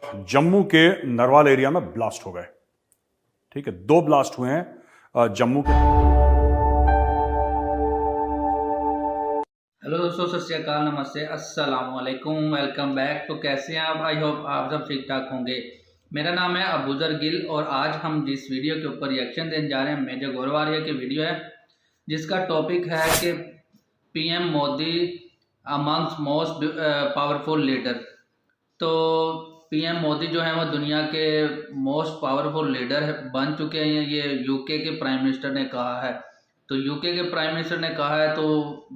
जम्मू के नरवाल एरिया में ब्लास्ट हो गए। ठीक है, 2 ब्लास्ट हुए हैं जम्मू के। हेलो दोस्तों, सत श्री अकाल, नमस्ते, अस्सलाम वालेकुम, वेलकम बैक। तो कैसे हैं आप? आई होप आप सब ठीक ठाक होंगे। मेरा नाम है अबूजर गिल और आज हम जिस वीडियो के ऊपर रिएक्शन देने जा रहे हैं मेजर गौरवारिया की वीडियो है, जिसका टॉपिक है कि PM Modi amongst most powerful leader. तो पीएम मोदी जो है वो दुनिया के मोस्ट पावरफुल लीडर बन चुके हैं। ये यूके के प्राइम मिनिस्टर ने कहा है। तो यूके के प्राइम मिनिस्टर ने कहा है तो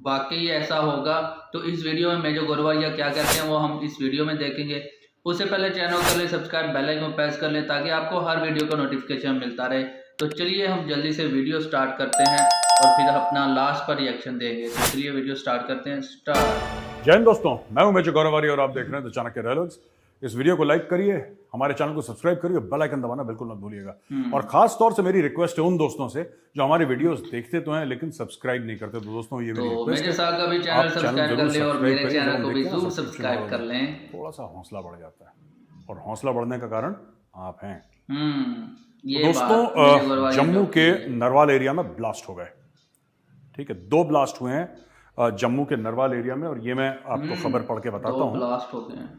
वाकई ऐसा होगा। तो इस वीडियो में मेजर गौरवारिया क्या कहते हैं वो हम इस वीडियो में देखेंगे। उससे पहले चैनल कर ले सब्सक्राइब, बेल आइकन प्रेस कर ले ताकि आपको हर वीडियो का नोटिफिकेशन मिलता रहे। तो चलिए हम जल्दी से वीडियो स्टार्ट करते हैं और फिर अपना लास्ट पर रिएक्शन देंगे। तो चलिए वीडियो स्टार्ट करते हैं। स्टार्ट। जय हिंद दोस्तों, मैं हूं मेजर गौरवारिया और आप देख रहे हैं द चाणक्य डायलॉग्स। इस वीडियो को लाइक करिए, हमारे चैनल को सब्सक्राइब करिए, बेल आइकन दबाना बिल्कुल मत भूलिएगा। और खास तौर से मेरी रिक्वेस्ट है उन दोस्तों से जो हमारी वीडियोस देखते तो हैं लेकिन सब्सक्राइब नहीं करते। तो दोस्तों ये मेरी रिक्वेस्ट है, मेरे साथ का भी चैनल सब्सक्राइब कर लें और मेरे चैनल को भी जरूर सब्सक्राइब कर लें। थोड़ा सा हौसला बढ़ जाता है और हौसला बढ़ने का कारण आप हैं। ये दोस्तों, जम्मू के नरवाल एरिया में ब्लास्ट हो गए। ठीक है, 2 ब्लास्ट हुए हैं जम्मू के नरवाल एरिया में और ये मैं आपको खबर पढ़ के बताता हूं। ब्लास्ट हो गए हैं।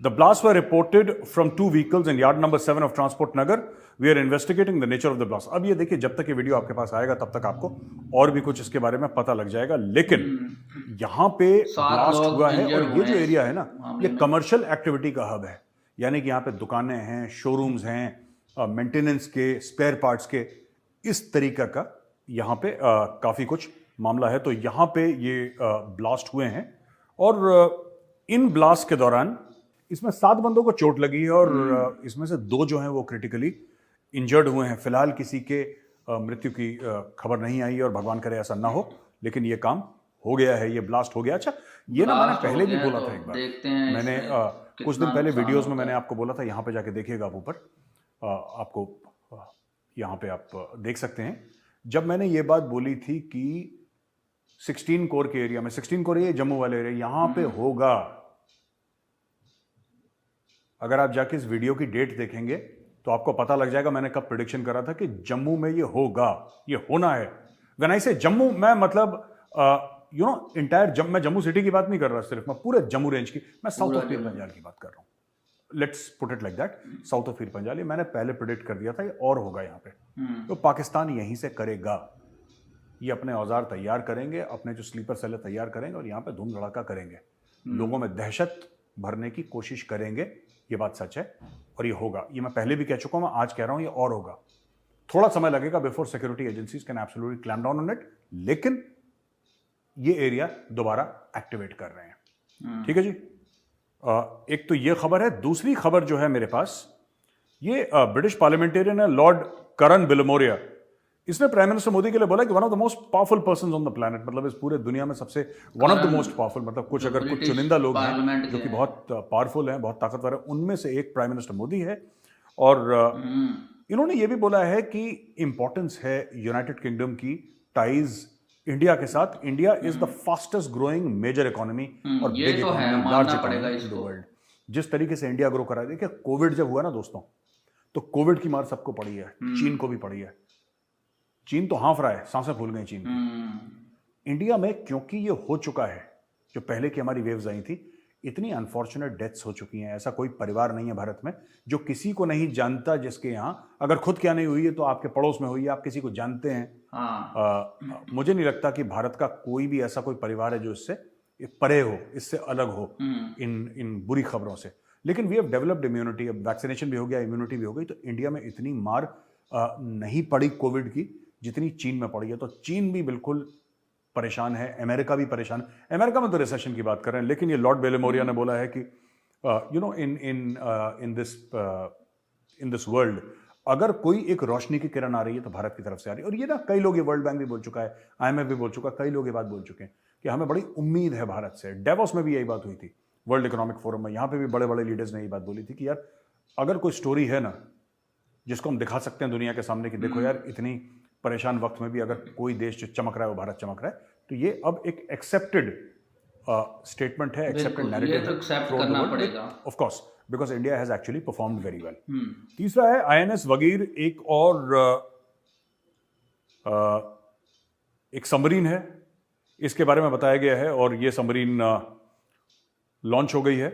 The blasts were reported from 2 vehicles in yard number 7 of Transport Nagar. We are investigating the nature of the blast. अब ये देखिए, जब तक ये वीडियो आपके पास आएगा तब तक आपको और भी कुछ इसके बारे में पता लग जाएगा। लेकिन यहाँ पे ब्लास्ट हुआ है और ये जो एरिया है ना, ये कमर्शियल एक्टिविटी का हब है। यानी कि यहाँ पे दुकानें हैं, शोरूम्स हैं, मेंटेनेंस के, स्पेयर पार्ट्स के, इस तरीका का यहाँ पे काफी कुछ मामला है। तो यहाँ पे ये ब्लास्ट हुए हैं और इन ब्लास्ट के दौरान इसमें 7 बंदों को चोट लगी है और इसमें से 2 जो हैं वो क्रिटिकली इंजर्ड हुए हैं। फिलहाल किसी के मृत्यु की खबर नहीं आई और भगवान करे ऐसा ना हो, लेकिन ये काम हो गया है, ये ब्लास्ट हो गया। अच्छा, ये ना मैंने पहले भी बोला था एक बार, मैंने कुछ दिन पहले वीडियोस में मैंने आपको बोला था, यहाँ पे जाके देखिएगा आप ऊपर, आपको यहाँ पे आप देख सकते हैं। जब मैंने ये बात बोली थी कि 16 कोर के एरिया में, 16 कोर ये जम्मू वाले एरिया, यहाँ पे होगा। अगर आप जाके इस वीडियो की डेट देखेंगे तो आपको पता लग जाएगा मैंने कब प्रेडिक्शन करा था कि जम्मू में ये होगा, ये होना है। व्हेन आई से जम्मू, मैं मतलब इंटायर मैं जम्मू सिटी की बात नहीं कर रहा सिर्फ, मैं पूरे जम्मू रेंज की, मैं साउथ ऑफ पीर पंजाल की बात कर रहा हूं। Let's put it like that, south of Pir Panjal. मैंने पहले प्रेडिक्ट कर दिया था ये और होगा यहाँ पे। तो पाकिस्तान यहीं से करेगा, ये अपने औजार तैयार करेंगे, अपने जो स्लीपर सेल तैयार करेंगे और यहाँ पे धूम धड़ाका करेंगे, लोगों में दहशत भरने की कोशिश करेंगे। ये बात सच है और ये होगा। ये मैं पहले भी कह चुका हूं, मैं आज कह रहा हूं, ये और होगा। थोड़ा समय लगेगा before security agencies can absolutely clamp down on it, लेकिन ये एरिया दोबारा एक्टिवेट कर रहे हैं। ठीक है जी, एक तो ये खबर है। दूसरी खबर जो है मेरे पास, ये ब्रिटिश पार्लियामेंटेरियन है लॉर्ड करन बिलमोरिया। इसने प्राइम मिनिस्टर मोदी के लिए बोला कि one of the most powerful person on the planet, मतलब इस पूरे दुनिया में सबसे one of the most powerful, मतलब कुछ अगर कुछ चुनिंदा लोग हैं जो कि बहुत पावरफुल हैं, बहुत ताकतवर है, उनमें से एक प्राइम मिनिस्टर मोदी है। और इन्होंने ये भी बोला है कि इंपॉर्टेंस है यूनाइटेड किंगडम की टाइज इंडिया के साथ। India is the fastest growing major economy और big economy, large economy in the world. जिस तरीके से इंडिया ग्रो कर रहा है, देखिए कोविड जब हुआ ना दोस्तों, तो कोविड की मार सबको पड़ी है, चीन को भी पड़ी है। चीन तो हाँफ रहा है, सांसें फूल गई चीन की। इंडिया में क्योंकि ये हो चुका है, जो पहले की हमारी वेव्स आई थी, इतनी अनफॉर्चुनेट डेथ्स हो चुकी हैं। ऐसा कोई परिवार नहीं है भारत में जो किसी को नहीं जानता, जिसके यहाँ अगर खुद क्या नहीं हुई है तो आपके पड़ोस में हुई है, आप किसी को जानते हैं। मुझे नहीं लगता कि भारत का कोई भी ऐसा कोई परिवार है जो इससे परे हो, इससे अलग हो इन बुरी खबरों से। लेकिन वी हैव डेवलप्ड इम्यूनिटी, अब वैक्सीनेशन भी हो गया, इम्यूनिटी भी हो गई, तो इंडिया में इतनी मार नहीं पड़ी कोविड की जितनी चीन में पड़ी है। तो चीन भी बिल्कुल परेशान है, अमेरिका भी परेशान है। अमेरिका में तो रिसेशन की बात कर रहे हैं, लेकिन ये लॉर्ड बेलेमोरिया ने बोला है कि इन दिस वर्ल्ड अगर कोई एक रोशनी की किरण आ रही है तो भारत की तरफ से आ रही है। और ये ना कई लोग, ये वर्ल्ड बैंक भी बोल चुका है, IMF भी बोल चुका है, कई लोग ये बात बोल चुके हैं कि हमें बड़ी उम्मीद है भारत से। डेवोस में भी यही बात हुई थी, वर्ल्ड इकोनॉमिक फोरम में, यहाँ पे भी बड़े बड़े लीडर्स ने यही बात बोली थी कि यार अगर कोई स्टोरी है ना जिसको हम दिखा सकते हैं दुनिया के सामने कि देखो यार, इतनी परेशान वक्त में भी अगर कोई देश जो चमक रहा है वो भारत चमक रहा है, तो ये अब एक एक्सेप्टेड स्टेटमेंट है, एक्सेप्टेड नैरेटिव है। करना पड़ेगा of course because India has actually performed very well. तीसरा है INS वगीर, एक और एक सबमरीन है, इसके बारे में बताया गया है और ये सबमरीन लॉन्च हो गई है।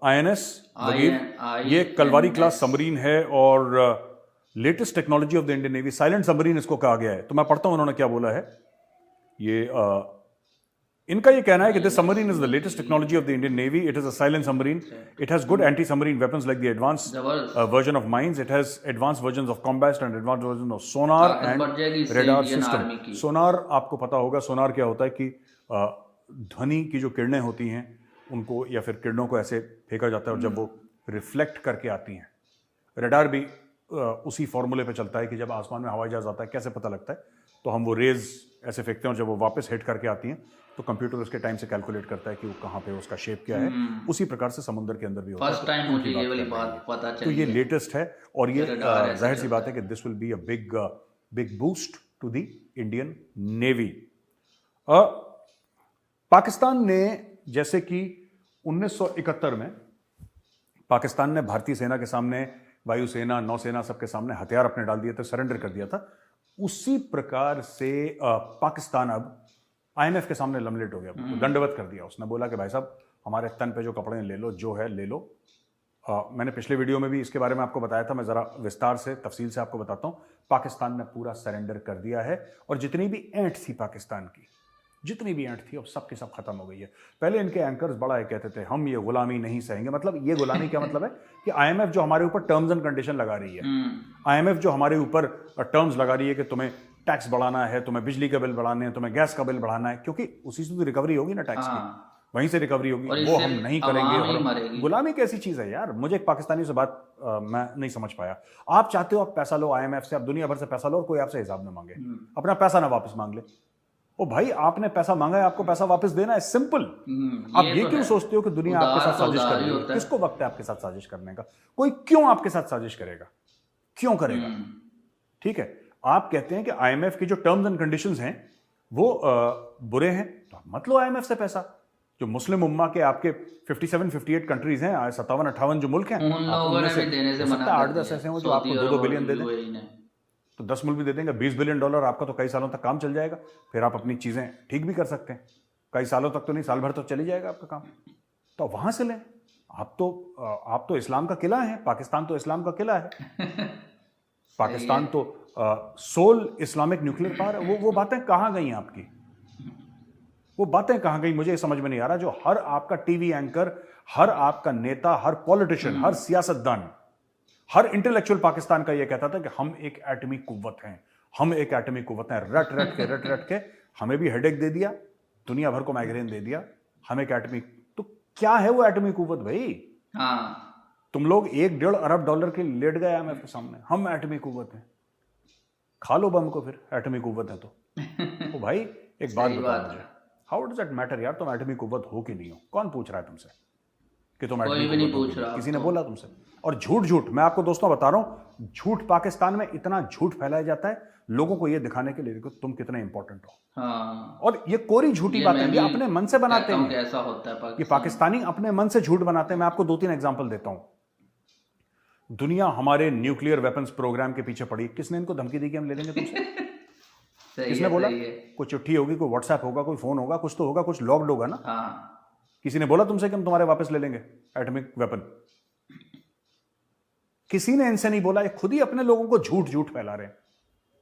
INS वगीर, ये कलवारी क्लास सबमरीन है और latest technology of the Indian navy, silent submarine इसको कहा गया है। तो मैं पढ़ता हूं उन्होंने क्या बोला है। ये इनका ये कहना है कि this submarine is the latest technology of the Indian navy, it is a silent submarine, it has good anti submarine weapons like the advance version of mines, it has advance version of combat and advance version of sonar and radar system. Sonar आपको पता होगा, सोनार क्या होता है कि ध्वनि की जो किरणें होती हैं उनको या फिर किरणों को ऐसे फेंका जाता है और जब वो रिफ्लेक्ट करके आती हैं। रेडार भी उसी फॉर्मूले पे चलता है कि जब आसमान में हवाई जहाज आता है कैसे पता लगता है, तो हम वो रेज ऐसे फेंकते हैं और जब वो वापस हिट करके आती हैं तो कंप्यूटर उसके टाइम से कैलकुलेट करता है कि वो कहाँ पे उसका शेप क्या है। उसी प्रकार से समुद्र के अंदर भी होता है। फर्स्ट टाइम मुझे ये वाली बात पता चली। तो ये लेटेस्ट है और ये जाहिर सी बात है कि this will be a big boost to the Indian Navy. Pakistan ने, जैसे कि 1971 में पाकिस्तान ने भारतीय सेना के सामने, वायुसेना, नौसेना सबके सामने हथियार अपने डाल दिए थे, सरेंडर कर दिया था, उसी प्रकार से पाकिस्तान अब IMF के सामने लमलेट हो गया, दंडवत कर दिया। उसने बोला कि भाई साहब हमारे तन पे जो कपड़े ले लो, जो है ले लो। मैंने पिछले वीडियो में भी इसके बारे में आपको बताया था, मैं ज़रा विस्तार से तफसील से आपको बताता हूँ। पाकिस्तान ने पूरा सरेंडर कर दिया है और जितनी भी ऐंठ थी पाकिस्तान की, जितनी भी ऐंठ थी अब सब की सब खत्म हो गई है। पहले इनके एंकर्स बड़ा ये कहते थे हम ये गुलामी नहीं सहेंगे। मतलब ये गुलामी क्या मतलब है कि IMF जो हमारे ऊपर टर्म्स एंड कंडीशन लगा रही है, IMF जो हमारे ऊपर टर्म्स लगा रही है कि तुम्हें टैक्स बढ़ाना है, तुम्हें बिजली का बिल बढ़ाना है, तुम्हें गैस का बिल बढ़ाना है, क्योंकि उसी से तो रिकवरी होगी ना टैक्स की, वहीं से रिकवरी होगी, वो हम नहीं करेंगे। और गुलामी कैसी चीज है यार, मुझे एक पाकिस्तानी से बात मैं नहीं समझ पाया। आप चाहते हो आप पैसा लो IMF से, आप दुनिया भर से पैसा लो और कोई आपसे हिसाब न मांगे, अपना पैसा ना वापस मांग ले। ओ भाई, आपने पैसा मांगा है, आपको पैसा वापस देना है, सिंपल। आप ये क्यों सोचते हो कि दुनिया आपके साथ साजिश कर रही है? किसको वक्त है आपके साथ साजिश करने का? कोई क्यों आपके साथ साजिश करेगा? क्यों करेगा? ठीक है, आप कहते हैं कि IMF की जो टर्म्स एंड कंडीशंस हैं वो बुरे हैं, तो मत लो IMF से पैसा। जो मुस्लिम उम्मा के आपके 57-58 कंट्रीज हैं, 57-58 जो मुल्क हैं, उनमें से 8-10 ऐसे हैं जो आपको 2-2 बिलियन दे दें, तो 10 मुल्क भी दे देंगे $20 बिलियन, आपका तो कई सालों तक काम चल जाएगा। फिर आप अपनी चीजें ठीक भी कर सकते हैं, कई सालों तक तो नहीं, साल भर तो चली जाएगा आपका काम। तो वहां से लें। आप तो इस्लाम का किला है, पाकिस्तान तो इस्लाम का किला है। पाकिस्तान तो सोल इस्लामिक न्यूक्लियर पावर है। वो बातें कहां गई आपकी? वो बातें कहां गई? मुझे समझ में नहीं आ रहा। जो हर आपका टीवी एंकर, हर आपका नेता, हर पॉलिटिशियन, हर सियासतदान, हर इंटेलेक्चुअल पाकिस्तान का यह कहता था कि हम एक एटमी कुव्वत हैं, हम एक एटमी कुव्वत हैं। रट के हमें भी हेडेक दे दिया, दुनिया भर को माइग्रेन दे दिया। हम एक एटमी, तो क्या है वो एटमी कुव्वत भाई? तुम लोग $1-1.5 अरब के लेट गए IMF के सामने, हम एटमी कुव्वत हैं। खा लो बम को फिर, एटमी कुव्वत है तो भाई एक बात बताओ मुझे, हाउ डज दैट मैटर यार? तुम एटमी कुव्वत हो कि नहीं हो? कौन पूछ रहा है तुमसे कि तुम एटमी कुव्वत हो? किसी ने बोला तुमसे? और झूठ, मैं आपको दोस्तों बता रहा हूं, झूठ पाकिस्तान में इतना झूठ फैलाया जाता है लोगों को ये दिखाने के लिए कि तुम कितने इंपॉर्टेंट हो। और ये कोरी झूठी बातें ये अपने मन से बनाते हैं। ऐसा होता है ये पाकिस्तानी अपने मन से झूठ बनाते हैं। मैं आपको 2-3 एग्जांपल देता हूं। दुनिया हमारे न्यूक्लियर वेपन्स प्रोग्राम के पीछे पड़ी, किसने इनको धमकी दी कि हम ले लेंगे तुमसे? किसने बोला? कोई चिट्ठी होगी, कोई व्हाट्सएप होगा, कोई फोन होगा, कुछ तो होगा, कुछ लॉग्ड होगा ना। किसी ने बोला तुमसे कि हम तुम्हारे वापस ले लेंगे एटॉमिक वेपन? किसी ने इनसे नहीं बोला, ये खुद ही अपने लोगों को झूठ फैला रहे हैं।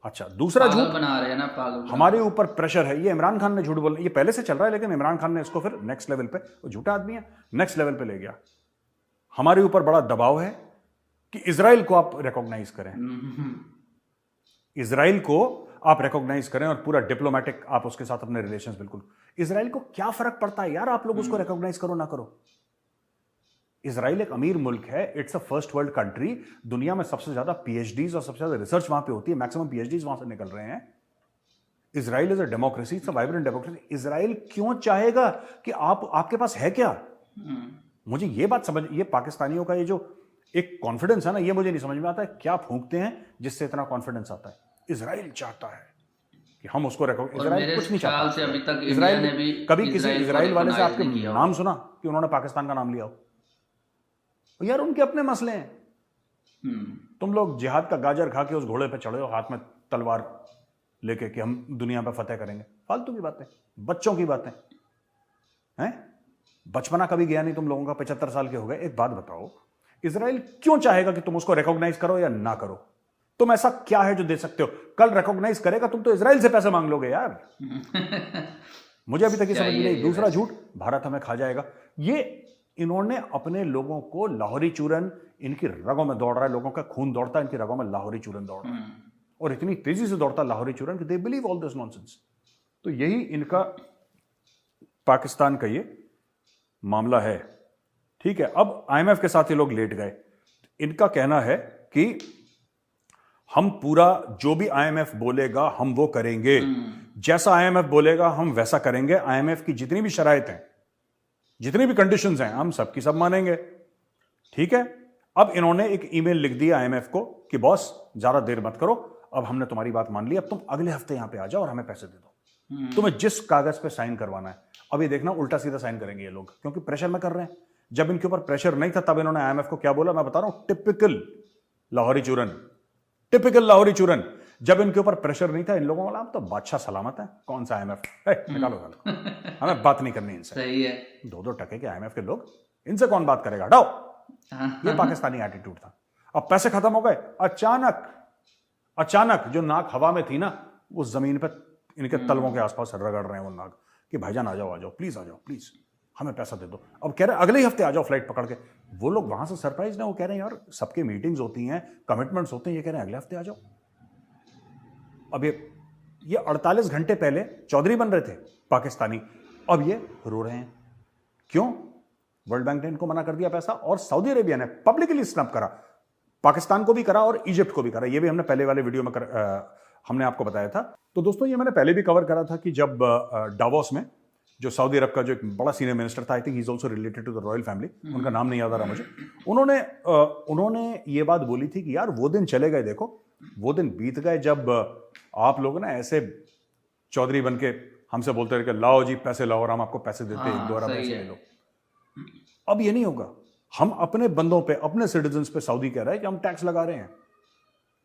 अच्छा, दूसरा झूठ बना रहे हैं ना, पागल हमारे ऊपर प्रेशर है। ये इमरान खान ने झूठ बोला, ये पहले से चल रहा है, लेकिन इमरान खान ने इसको फिर नेक्स्ट लेवल पे, वो झूठा आदमी है, नेक्स्ट लेवल पे ले गया। हमारे ऊपर बड़ा दबाव है कि इजराइल को आप रिकॉग्नाइज करें, इजराइल को आप रिकॉग्नाइज करें और पूरा डिप्लोमेटिक आप उसके साथ अपने रिलेशंस, बिल्कुल। इजराइल को क्या फर्क पड़ता है यार, आप लोग उसको रिकॉग्नाइज करो ना करो। इजराइल एक अमीर मुल्क है, it's a first world country. दुनिया में सबसे ज्यादा PhDs और सबसे ज्यादा रिसर्च वहां पे होती है, मैक्सिमम PhDs वहां से निकल रहे हैं। Israel is a democracy, it's a vibrant democracy. Israel क्यों चाहेगा कि आपके पास है क्या? मुझे ये बात समझ, ये पाकिस्तानियों का ये जो एक कॉन्फिडेंस है ना, ये मुझे नहीं समझ में आता है, क्या फूंकते हैं जिससे इतना कॉन्फिडेंस आता है। इजराइल चाहता है कि हम उसको इजराइल कुछ नहीं चाहता। अभी तक इजराइल कभी किसी इजराइल वाले से आपके नाम सुना कि उन्होंने पाकिस्तान का नाम लिया हो? यार उनके अपने मसले हैं। तुम लोग जिहाद का गाजर खा के उस घोड़े पे चढ़े हो, हाथ में तलवार लेके कि हम दुनिया पे फतेह करेंगे। फालतू की बातें, बच्चों की बातें हैं। बचपना कभी गया नहीं तुम लोगों का, 75 साल के हो गए। एक बात बताओ, इजराइल क्यों चाहेगा कि तुम उसको रिकॉग्नाइज करो या ना करो? तुम ऐसा क्या है जो दे सकते हो? कल रिकॉग्नाइज करेगा, तुम तो इजराइल से पैसे मांग लोगे यार। मुझे अभी तक ये समझ में नहीं। दूसरा झूठ, भारत हमें खा जाएगा। ये इन्होंने अपने लोगों को लाहौरी चूरन, इनकी रगों में दौड़ रहा है, लोगों का खून दौड़ता है, इनकी रगों में लाहौरी चूरन दौड़ रहा है, और इतनी तेजी से दौड़ता लाहौरी चूरन कि they believe all this nonsense. तो यही इनका पाकिस्तान का ये मामला है। ठीक है, अब आईएमएफ के साथ ये लोग लेट गए। इनका कहना है कि हम पूरा जो भी आईएमएफ बोलेगा हम वो करेंगे, जैसा आईएमएफ बोलेगा हम वैसा करेंगे। आईएमएफ की जितनी भी शराइत हैं, जितनी भी कंडीशंस हैं, हम सबकी सब मानेंगे। ठीक है, अब इन्होंने एक ईमेल लिख दिया आईएमएफ को कि बॉस ज्यादा देर मत करो, अब हमने तुम्हारी बात मान ली, अब तुम अगले हफ्ते यहां पे आ जाओ और हमें पैसे दे दो। तुम्हें जिस कागज पे साइन करवाना है। अब ये देखना उल्टा सीधा साइन करेंगे ये लोग, क्योंकि प्रेशर में कर रहे हैं। जब इनके ऊपर प्रेशर नहीं था तब इन्होंने आईएमएफ को क्या बोला, मैं बता रहा हूं, टिपिकल लाहौरी चूरन, टिपिकल लाहौरी चूरन। जब इनके ऊपर प्रेशर नहीं था, इन लोगों वाला तो बादशाह सलामत है, कौन सा आईएमएफ, निकालो निकालो, हमें बात नहीं करनी इनसे। सही है। 2-2 टके के आईएमएफ के लोग, इनसे कौन बात करेगा, हटाओ। ये पाकिस्तानी एटीट्यूड था। अब पैसे खत्म हो गए, अचानक जो नाक हवा में थी ना, वो जमीन पे इनके तलवों के आसपास रगड़ रहे हैं वो नाक कि भाईजान आ जाओ प्लीज, आ जाओ प्लीज, हमें पैसा दे दो। अब कह रहे हैं अगले ही हफ्ते आ जाओ फ्लाइट पकड़ के। वो लोग वहां से सरप्राइज ना, वो कह रहे हैं यार सबके मीटिंग्स होती हैं, कमिटमेंट्स होते हैं, ये कह रहे हैं अगले हफ्ते आ जाओ। अब ये 48 घंटे पहले चौधरी बन रहे थे पाकिस्तानी, अब ये रो रहे हैं। क्यों? वर्ल्ड बैंक ने इनको मना कर दिया पैसा, और सऊदी अरेबिया ने पब्लिकली स्नैप करा, पाकिस्तान को भी करा और इजिप्ट को भी करा। ये भी हमने पहले वाले वीडियो में हमने आपको बताया था। तो दोस्तों ये मैंने पहले भी कवर करा था कि जब डावोस में जो सऊदी अरब का जो एक बड़ा सीनियर मिनिस्टर था, I think he is also related to the royal family, उनका नाम नहीं याद आ रहा मुझे, उन्होंने ये बात बोली थी कि यार वो दिन चले गए, देखो वो दिन बीत गए जब आप लोग ना ऐसे चौधरी बन के हमसे बोलते रहे कि लाओ जी पैसे लाओ और हम आपको पैसे देते हैं, दोबारा पैसे ले लो। अब ये नहीं होगा। हम अपने बंदों पे, अपने सिटीजन्स पे, सऊदी कह रहा है कि हम टैक्स लगा रहे हैं,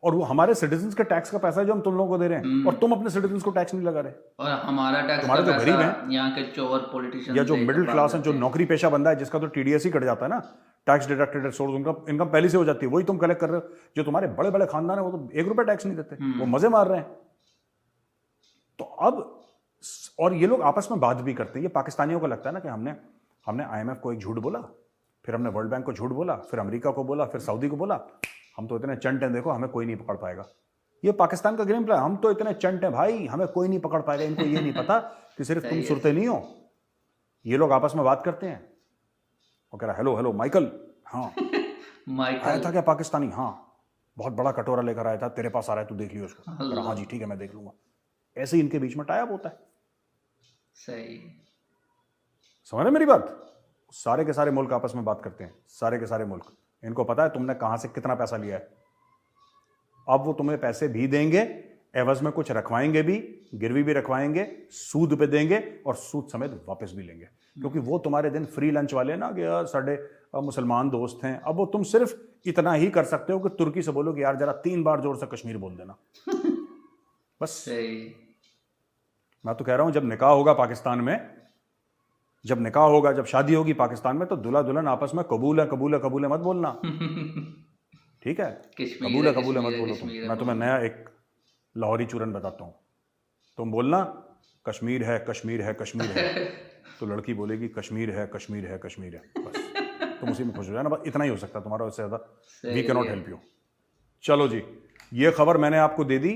और वो हमारे सिटीजन्स के टैक्स का पैसा है जो हम तुम लोगों को दे रहे हैं, और तुम अपने सिटीजन्स को टैक्स नहीं लगा रहे। और हमारा टैक्स, तुम्हारे जो गरीब हैं, यहाँ के चोर पॉलिटिशियन या जो मिडिल क्लास है, जो नौकरी पेशा बंदा है, जिसका तो टीडीएस ही कट जाता है ना, टैक्स डिडक्टेड सोर्स, उनका इनकम पहले से हो जाती है, वही तुम कलेक्ट कर रहे हो। जो तुम्हारे बड़े बड़े खानदान है वो तो 1 रुपया टैक्स नहीं देते, वो मजे मार रहे हैं। तो अब, और ये लोग आपस में बात भी करते हैं। ये पाकिस्तानियों को लगता है ना कि हमने आईएमएफ को एक झूठ बोला, फिर हमने वर्ल्ड बैंक को झूठ बोला, फिर अमेरिका को बोला, फिर सऊदी को बोला, हम तो इतने चंट हैं, देखो हमें कोई नहीं पकड़ पाएगा। ये पाकिस्तान का गेम प्लान, हम तो इतने चंट हैं भाई, हमें कोई नहीं पकड़ पाएगा। इनको ये नहीं पता कि सिर्फ तुम सुरते नहीं हो। ये लोग आपस में बात करते हैं, वो कह रहा हेलो हेलो माइकल, हाँ माइकल आया था क्या पाकिस्तानी, हाँ बहुत बड़ा कटोरा लेकर आया था, तेरे पास आ रहा है, तू देख लियो उसको। हाँ जी ठीक है मैं देख लूंगा। ऐसे ही इनके बीच में टाई अप होता है। सही, समझ रहे मेरी बात? सारे के सारे मुल्क आपस में बात करते हैं, सारे के सारे मुल्क। इनको पता है तुमने कहां से कितना पैसा लिया है। अब वो तुम्हें पैसे भी देंगे, एवज में कुछ रखवाएंगे भी, गिरवी भी रखवाएंगे, सूद पे देंगे, और सूद समेत वापस भी लेंगे। क्योंकि वो तुम्हारे दिन फ्री लंच वाले ना कि यार साढ़े मुसलमान दोस्त हैं, अब वो तुम सिर्फ इतना ही कर सकते हो कि तुर्की से बोलो कि यार जरा 3 बार जोर से कश्मीर बोल देना, बस। मैं तो कह रहा हूं जब निकाह होगा पाकिस्तान में, जब निकाह होगा, जब शादी होगी पाकिस्तान में, तो दूल्हा दुल्हन आपस में कबूल है कबूल है कबूल है मत बोलना, ठीक है? कबूल है मत बोलो तुम। मैं तुम्हें नया एक लाहौरी चूरन बताता हूं। तुम बोलना कश्मीर है कश्मीर है कश्मीर है, तो लड़की बोलेगी कश्मीर है कश्मीर है कश्मीर है, बस तुम उसी में खुश हो जाना। बस इतना ही हो सकता है तुम्हारा, उससे ज्यादा we can not help you. चलो जी, ये खबर मैंने आपको दे दी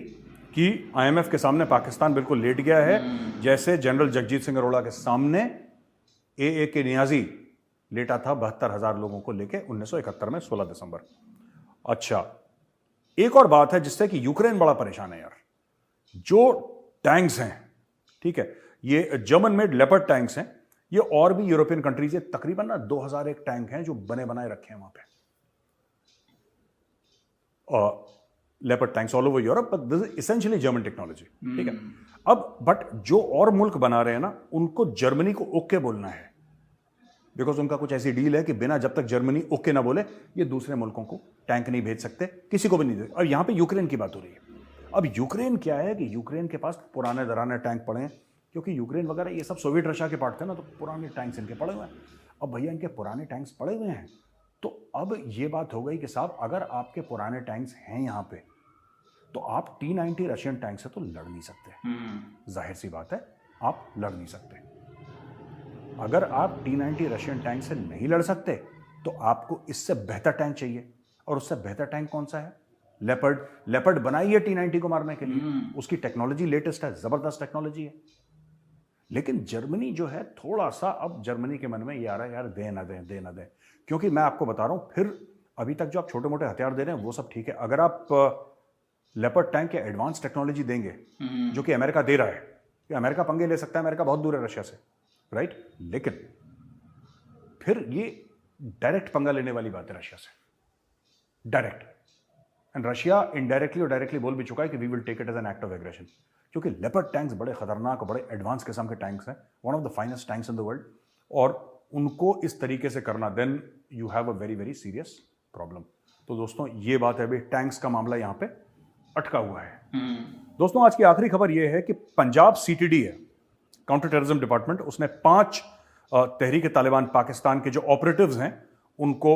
कि आईएमएफ के सामने पाकिस्तान बिल्कुल लेट गया है, जैसे जनरल जगजीत सिंह अरोड़ा के सामने ए के नियाजी लेटा था 72,000 लोगों को लेके 1971 में 16 दिसंबर। अच्छा, एक और बात है जिससे कि यूक्रेन बड़ा परेशान है यार। जो टैंक्स हैं, ठीक है, ये जर्मन मेड लेपर्ड टैंक्स हैं, ये और भी यूरोपियन कंट्रीज, तकरीबन ना 2001 टैंक हैं जो बने बनाए रखे हैं वहां पे, leopard tanks all over Europe, but this is essentially German technology, ठीक है। अब बट जो और मुल्क बना रहे हैं ना, उनको जर्मनी को ओके बोलना है, बिकॉज उनका कुछ ऐसी डील है कि बिना जब तक जर्मनी ओके ना बोले ये दूसरे मुल्कों को टैंक नहीं भेज सकते, किसी को भी नहीं दे। और यहां पे यूक्रेन की बात हो रही है। अब यूक्रेन क्या है कि यूक्रेन के पास पुराने दराने टैंक पड़े हैं, क्योंकि यूक्रेन वगैरह ये सब सोवियत रशिया के पार्ट थे ना, तो पुराने टैंक्स इनके पड़े हुए हैं। अब भैया इनके पुराने टैंक्स पड़े हुए हैं, तो अब ये बात हो गई कि साहब अगर आपके पुराने टैंक्स हैं यहाँ पे, तो आप T-90 रशियन टैंक से तो लड़ नहीं सकते। जाहिर सी बात है, आप लड़ नहीं सकते। अगर आप T-90 रशियन टैंक से नहीं लड़ सकते, तो आपको इससे बेहतर टैंक चाहिए। और उससे बेहतर टैंक कौन सा है? लेपर्ड बनाई है T-90 को मारने के लिए। उसकी टेक्नोलॉजी लेटेस्ट है, जबरदस्त टेक्नोलॉजी है। लेकिन जर्मनी जो है, थोड़ा सा अब जर्मनी के मन में ये आ रहा है, यार दे ना दें। क्योंकि मैं आपको बता रहा हूं, फिर अभी तक जो आप छोटे मोटे हथियार दे रहे हैं वो सब ठीक है। अगर आप लेपर्ड टैंक या एडवांस टेक्नोलॉजी देंगे, जो कि अमेरिका दे रहा है, कि अमेरिका पंगे ले सकता है, अमेरिका बहुत दूर है रशिया से, राइट? लेकिन फिर ये डायरेक्ट पंगा लेने वाली बात है रशिया से, डायरेक्ट। एंड रशिया इनडायरेक्टली और डायरेक्टली बोल भी चुका है कि we will take it as an act of aggression, क्योंकि लेपर्ड टैंक्स बड़े खतरनाक और बड़े एडवांस किस्म के टैंक्स हैं, one of the finest tanks in the world. और उनको इस तरीके से करना, then you have a very very serious problem. तो दोस्तों ये बात है, अभी टैंक्स का मामला यहां पे अटका हुआ है। दोस्तों आज की आखिरी खबर यह है कि पंजाब CTD है, काउंटर टेररिज्म डिपार्टमेंट, उसने 5 तहरीक तालिबान पाकिस्तान के जो ऑपरेटिव्स हैं उनको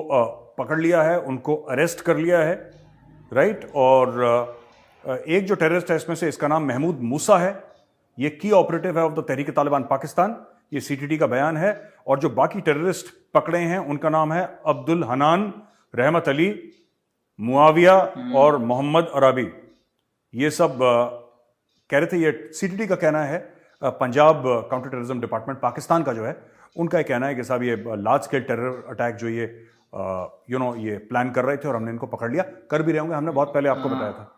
पकड़ लिया है, उनको अरेस्ट कर लिया है, राइट? और एक जो टेररिस्ट है इसमें से, इसका नाम महमूद मूसा है, ये की ऑपरेटिव है ऑफ द तहरीक तालिबान पाकिस्तान, ये CTD का बयान है। और जो बाकी टेररिस्ट पकड़े हैं उनका नाम है अब्दुल हनान, रहमत अली, मुआविया और मोहम्मद अराबी। ये सब कह रहे थे, ये CTD का कहना है, Punjab counter terrorism department Pakistan का जो है उनका कहना है कि साहब ये लार्ज स्केल टेरर अटैक जो ये ये प्लान कर रहे थे और हमने इनको पकड़ लिया, कर भी रहे होंगे। हमने बहुत पहले आपको बताया था,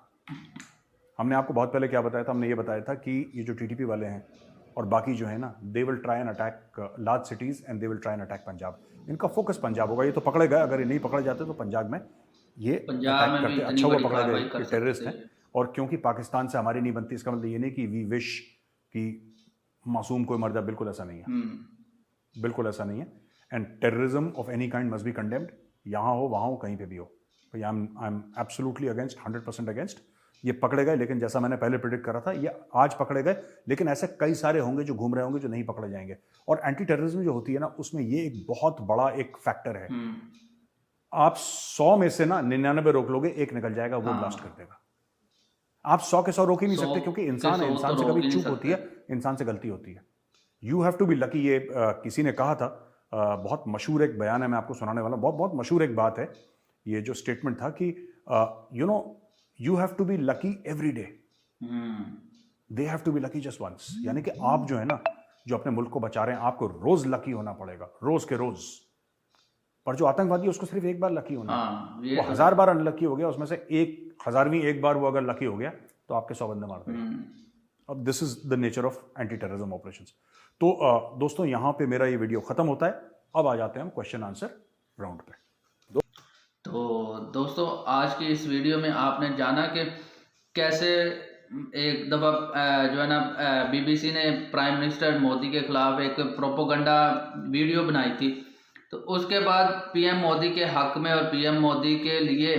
हमने आपको बहुत पहले क्या बताया था? हमने ये बताया था कि ये जो TTP वाले हैं और बाकी जो है ना, they will try and attack large cities and they will try and attack Punjab. इनका फोकस पंजाब होगा। ये तो पकड़े गए, अगर ये नहीं पकड़े जाते तो पंजाब में ये अटैक करते। अच्छा हुआ पकड़े गए, टेररिस्ट हैं। और क्योंकि पाकिस्तान से हमारी नहीं बनती, इसका मतलब ये नहीं कि वी विश कि मासूम कोई मर जाए, बिल्कुल ऐसा नहीं है, बिल्कुल ऐसा नहीं है। And terrorism of any kind must be condemned, यहाँ हो वहाँ हो कहीं पे भी हो। I am absolutely against, 100% against. ये पकड़े गए, लेकिन जैसा मैंने पहले प्रेडिक्ट करा था, ये आज पकड़े गए, लेकिन ऐसे कई सारे होंगे जो घूम रहे होंगे जो नहीं पकड़े जाएंगे। और एंटी टेररिज्म जो होती है ना, उसमें ये एक बहुत बड़ा एक फैक्टर है। आप 100 में से ना 99 रोक लोगे, एक निकल जाएगा, वो ब्लास्ट कर देगा। आप 100 के 100 रोक ही नहीं सकते, क्योंकि इंसान है, इंसान से कभी चूक होती है, इंसान से गलती होती है। You have to be lucky. ये किसी ने कहा था, बहुत मशहूर एक बयान है, मैं आपको सुनाने वाला, बहुत बहुत मशहूर एक बात है। ये जो स्टेटमेंट था कि you have to be lucky every day, they have to be lucky just once. यानी कि आप जो है ना, जो अपने मुल्क को बचा रहे हैं, आपको रोज लकी होना पड़ेगा, रोज के रोज। पर जो आतंकवादी है उसको सिर्फ एक बार लकी होना है, वो 1000 बार अनलकी हो गया, उसमें से 1000वीं एक बार वो अगर लकी हो गया तो आपके 100 बंदे मार देगा। अब this is the nature of anti terrorism operations. तो दोस्तों यहां पे मेरा ये वीडियो खत्म होता है। अब आ जाते हैं हम क्वेश्चन आंसर राउंड पे। तो दोस्तों आज की इस वीडियो में आपने जाना कि कैसे एक दफ़ा जो है ना BBC ने प्राइम मिनिस्टर मोदी के खिलाफ एक प्रोपोगंडा वीडियो बनाई थी। तो उसके बाद PM मोदी के हक में और PM मोदी के लिए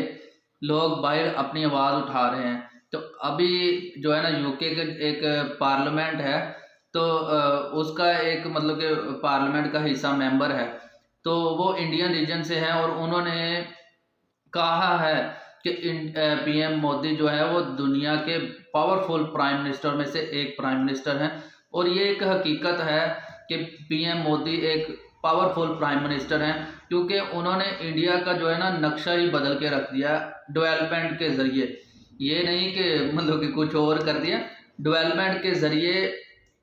लोग बाहर अपनी आवाज़ उठा रहे हैं। तो अभी जो है ना UK के एक पार्लियामेंट है, तो उसका एक मतलब कि पार्लियामेंट का हिस्सा मेंबर है, तो वो इंडियन रीजन से है। और उन्होंने कहा है कि PM मोदी जो है वो दुनिया के पावरफुल प्राइम मिनिस्टर में से एक प्राइम मिनिस्टर हैं। और ये एक हकीकत है कि PM मोदी एक पावरफुल प्राइम मिनिस्टर हैं, क्योंकि उन्होंने इंडिया का जो है ना नक्शा ही बदल के रख दिया डेवलपमेंट के ज़रिए। ये नहीं कि मतलब कि कुछ और कर दिया, डेवलपमेंट के ज़रिए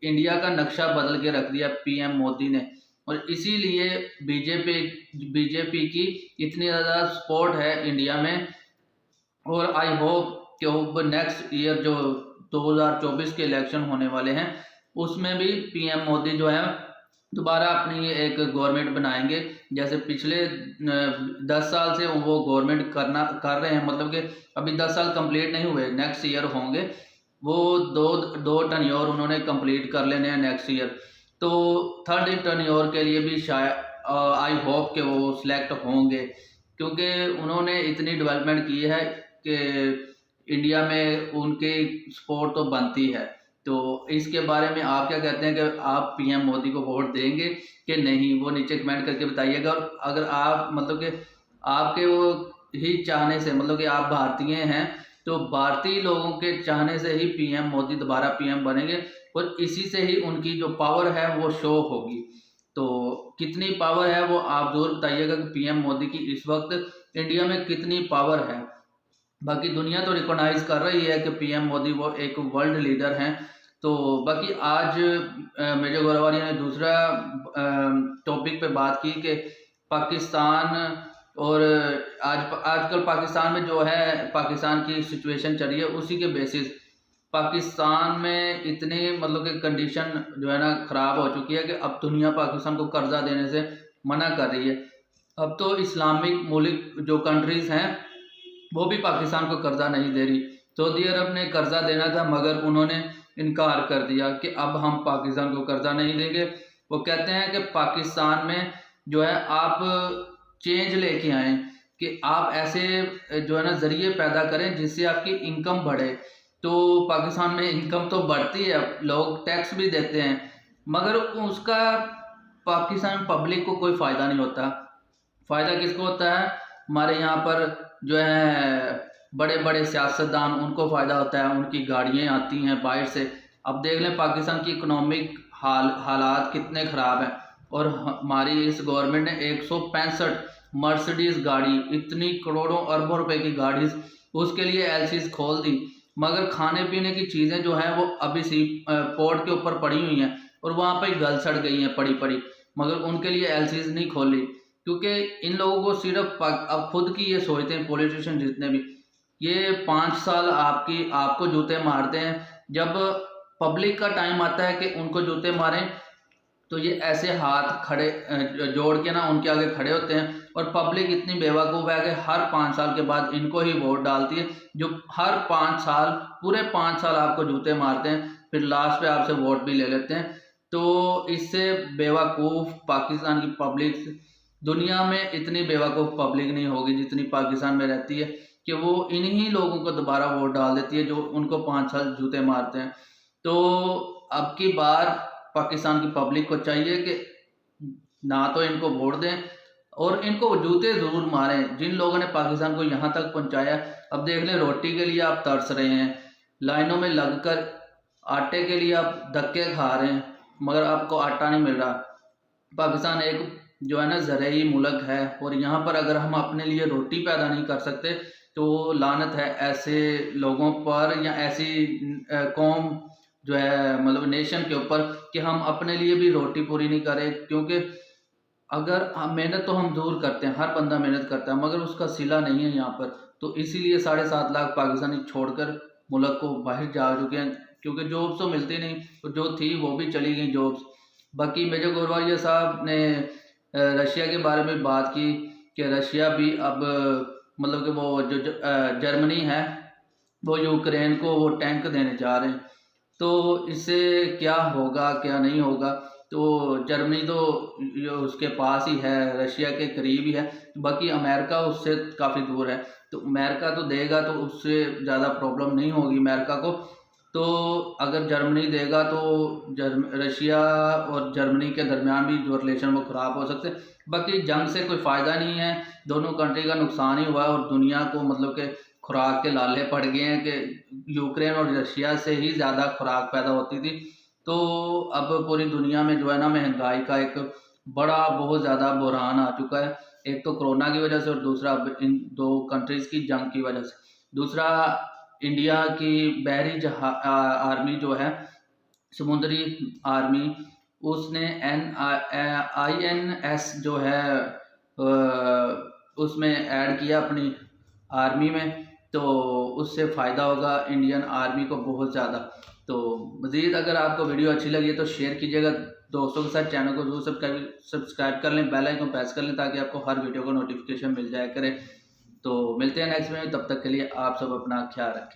इंडिया का नक्शा बदल के रख दिया PM मोदी ने। और इसीलिए बीजेपी की इतनी ज़्यादा सपोर्ट है इंडिया में। और आई होप कि नेक्स्ट ईयर जो 2024 के इलेक्शन होने वाले हैं, उसमें भी PM मोदी जो है दोबारा अपनी एक गवर्नमेंट बनाएंगे। जैसे पिछले 10 साल से वो गवर्नमेंट कर रहे हैं, मतलब कि अभी 10 साल कंप्लीट नहीं हुए, नेक्स्ट ईयर होंगे। वो दो टर्न्योर उन्होंने कंप्लीट कर लेने हैं नेक्स्ट ईयर। तो थर्ड टर्न्योर के लिए भी शायद आई होप कि वो सिलेक्ट होंगे, क्योंकि उन्होंने इतनी डेवलपमेंट की है कि इंडिया में उनकी सपोर्ट तो बनती है। तो इसके बारे में आप क्या कहते हैं कि आप पीएम मोदी को वोट देंगे कि नहीं, वो नीचे कमेंट करके बताइएगा। और अगर आप मतलब कि आपके वो ही चाहने से, मतलब कि आप भारतीय हैं, तो भारतीय लोगों के चाहने से ही पीएम मोदी दोबारा पीएम बनेंगे और इसी से ही उनकी जो पावर है वो शो होगी। तो कितनी पावर है वो आप जरूर बताइएगा कि पीएम मोदी की इस वक्त इंडिया में कितनी पावर है। बाकी दुनिया तो रिकॉग्नाइज कर रही है कि पीएम मोदी वो एक वर्ल्ड लीडर हैं। तो बाकी आज मेजर गोरावालिया ने दूसरा टॉपिक पे बात की कि पाकिस्तान और आजकल पाकिस्तान में जो है, पाकिस्तान की सिचुएशन चल रही है, उसी के बेसिस पाकिस्तान में इतने मतलब कि कंडीशन जो है ना ख़राब हो चुकी है कि अब दुनिया पाकिस्तान को कर्जा देने से मना कर रही है। अब तो इस्लामिक मुल्क जो कंट्रीज़ हैं वो भी पाकिस्तान को कर्जा नहीं दे रही। सऊदी अरब ने कर्जा देना था मगर उन्होंने इनकार कर दिया कि अब हम पाकिस्तान को कर्जा नहीं देंगे। वो कहते हैं कि पाकिस्तान में जो है आप चेंज लेके आएँ, कि आप ऐसे जो है ना ज़रिए पैदा करें जिससे आपकी इनकम बढ़े। तो पाकिस्तान में इनकम तो बढ़ती है, लोग टैक्स भी देते हैं, मगर उसका पाकिस्तान पब्लिक को कोई फ़ायदा नहीं होता। फ़ायदा किसको होता है? हमारे यहाँ पर जो है बड़े बड़े सियासतदान, उनको फ़ायदा होता है, उनकी गाड़ियाँ आती हैं बाहर से। अब देख लें पाकिस्तान की इकोनॉमिक हालात कितने ख़राब हैं, और हमारी इस गवर्नमेंट ने 165 मर्सिडीज़ गाड़ी, इतनी करोड़ों अरबों रुपए की गाड़ी, उसके लिए एलसीज खोल दी, मगर खाने पीने की चीज़ें जो हैं वो अभी सी पोर्ट के ऊपर पड़ी हुई हैं और वहाँ पर ही गल सड़ गई हैं पड़ी पड़ी, मगर उनके लिए एलसीज नहीं खोली। क्योंकि इन लोगों को सिर्फ अब खुद की ये सोचते हैं, पॉलिटिशियन जितने भी, ये 5 साल आपको जूते मारते हैं, जब पब्लिक का टाइम आता है कि उनको जूते मारें तो ये ऐसे हाथ खड़े जोड़ के ना उनके आगे खड़े होते हैं। और पब्लिक इतनी बेवकूफ़ है कि हर 5 साल के बाद इनको ही वोट डालती है, जो हर 5 साल, पूरे 5 साल आपको जूते मारते हैं, फिर लास्ट पे आपसे वोट भी ले लेते हैं। तो इससे बेवकूफ़ पाकिस्तान की पब्लिक, दुनिया में इतनी बेवकूफ़ पब्लिक नहीं होगी जितनी पाकिस्तान में रहती है, कि वो इन्हीं लोगों को दोबारा वोट डाल देती है जो उनको 5 साल जूते मारते हैं। तो अब की बार पाकिस्तान की पब्लिक को चाहिए कि ना तो इनको वोट दें और इनको जूते ज़रूर मारें जिन लोगों ने पाकिस्तान को यहाँ तक पहुँचाया। अब देख लें, रोटी के लिए आप तरस रहे हैं, लाइनों में लगकर आटे के लिए आप धक्के खा रहे हैं, मगर आपको आटा नहीं मिल रहा। पाकिस्तान एक जो है ना ज़रई मुल्क है, और यहाँ पर अगर हम अपने लिए रोटी पैदा नहीं कर सकते तो लानत है ऐसे लोगों पर या ऐसी कौम जो है मतलब नेशन के ऊपर कि हम अपने लिए भी रोटी पूरी नहीं करें। क्योंकि अगर हम मेहनत तो हम दूर करते हैं, हर बंदा मेहनत करता है, मगर उसका सिला नहीं है यहाँ पर। तो इसीलिए 7.5 लाख पाकिस्तानी छोड़कर मुल्क को बाहर जा चुके हैं, क्योंकि जॉब्स तो मिलती नहीं, तो जो थी वो भी चली गई जॉब्स। बाकी मेजर गोरवालिया साहब ने रशिया के बारे में बात की कि रशिया भी अब मतलब कि वो जो जर्मनी है वो यूक्रेन को वो टैंक देने जा रहे हैं। तो इससे क्या होगा क्या नहीं होगा, तो जर्मनी तो उसके पास ही है, रशिया के करीब ही है, बाकी अमेरिका उससे काफ़ी दूर है। तो अमेरिका तो देगा तो उससे ज़्यादा प्रॉब्लम नहीं होगी अमेरिका को। तो अगर जर्मनी देगा तो रशिया और जर्मनी के दरमियान भी जो रिलेशन वो ख़राब हो सकते हैं। बाकी जंग से कोई फ़ायदा नहीं है, दोनों कंट्री का नुकसान ही हुआ है, और दुनिया को मतलब कि खुराक के लाले पड़ गए हैं कि यूक्रेन और रशिया से ही ज़्यादा खुराक पैदा होती थी। तो अब पूरी दुनिया में जो है ना महंगाई का एक बड़ा बहुत ज़्यादा बुरहान आ चुका है, एक तो कोरोना की वजह से और दूसरा इन दो कंट्रीज़ की जंग की वजह से। दूसरा इंडिया की बहरी आर्मी जो है, समुद्री आर्मी, उसने INS जो है उसमें ऐड किया अपनी आर्मी में, तो उससे फ़ायदा होगा इंडियन आर्मी को बहुत ज़्यादा। तो मज़ीद अगर आपको वीडियो अच्छी लगी है तो शेयर कीजिएगा दोस्तों के साथ, चैनल को जरूर सब्सक्राइब कर लें, बेल आइकन प्रेस कर लें ताकि आपको हर वीडियो का नोटिफिकेशन मिल जाया करे। तो मिलते हैं नेक्स्ट वीडियो में, तब तक के लिए आप सब अपना ख्याल रखें।